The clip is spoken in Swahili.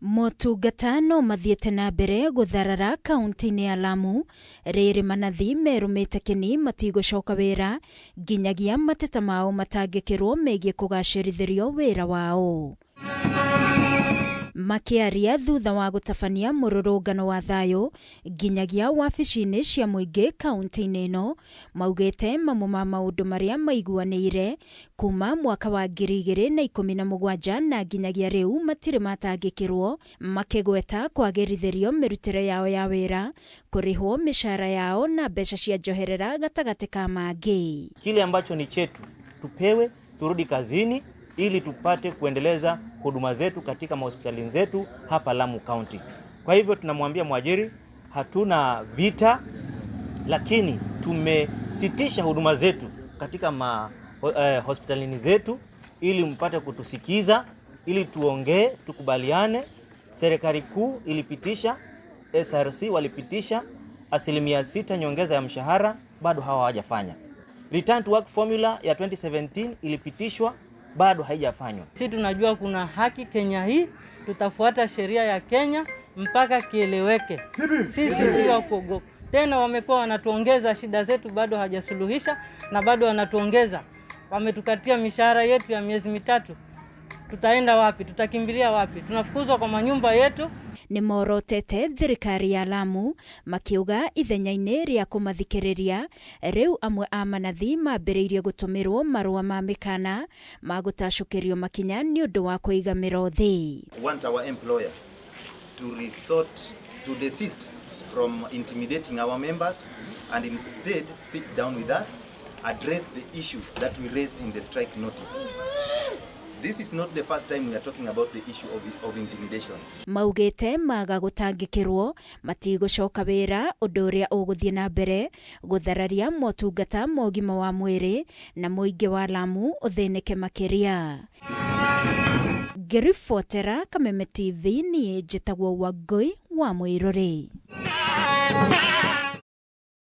Motungata mathiĩte na mbere gũtharara kaunti-inĩ ya Lamu, rĩrĩ manathi merumĩte kĩni matigũcoka wĩra nginyagia mateta mao matangĩkĩrwo megiĩ kũgacĩrithĩrio wĩra wao. Makĩaria thutha wa gũtabania mũrũrũngano wa thayũ nginyagia wabici-inĩ cia mũingĩ kaunti-inĩ ĩno, maugĩte mamwe ma maũndũ marĩa maiguanĩire kuma mwaka wa 2017 na nginyagia rĩu matirĩ matangĩkĩrwo, makĩgweta kwagĩrithĩrio mĩrutĩre yao ya wĩra, kũrĩhwo mĩcara yao na mbeca cia njoherera gatagatĩ ka mangĩ. Kile ambacho ni chetu tupewe, turudi kazini ili tupate kuendeleza huduma zetu katika mahospitali zetu hapa Lamu County. Kwa hivyo tunamwambia mwajiri, hatuna vita, lakini tumesitisha huduma zetu katika hospitalini zetu ili mpate kutusikiza, ili tuongee, tukubaliane. Serikali kuu ilipitisha, SRC walipitisha 6% nyongeza ya mshahara, bado hawajafanya. Return to work formula ya 2017 ilipitishwa, bado haijafanywa. Sisi tunajua kuna haki Kenya hii, tutafuata sheria ya Kenya mpaka kieleweke. Sisi si wa kuogopa. Tena wamekuwa wanatuongeza shida zetu, bado hajasuluhisha na bado wanatuongeza. Wametukatia mishahara yetu ya miezi mitatu. Tutaenda wapi? Tutakimbilia wapi? Tunafukuzwa kwa manyumba yetu. Nĩ morotete thirikari ya Lamu makiuga ithenya-inĩ rĩa kũmathikĩrĩria, rĩu amwe a manathi mambĩrĩirie gũtũmĩrwo marũa ma mĩkana ma gũtacũkĩrio makinya nĩ ũndũ wa kũigamĩrwo thĩ. Want our employer to resort to desist from intimidating our members and instead sit down with us, address the issues that we raised in the strike notice. This is not the first time we are talking about the issue of intimidation. Maugĩte maga gũtangĩkĩrwo matigũcoka wĩra, ũndũ ũrĩa ũgũthiĩ na mbere gũthararia motungata ma ũgima wa mwĩrĩ na mũingĩ wa Lamu ũthĩnĩke makĩria. Ngĩribotera Kameme TV, niĩ njĩtagwo Wangui wa Mũirũrĩ.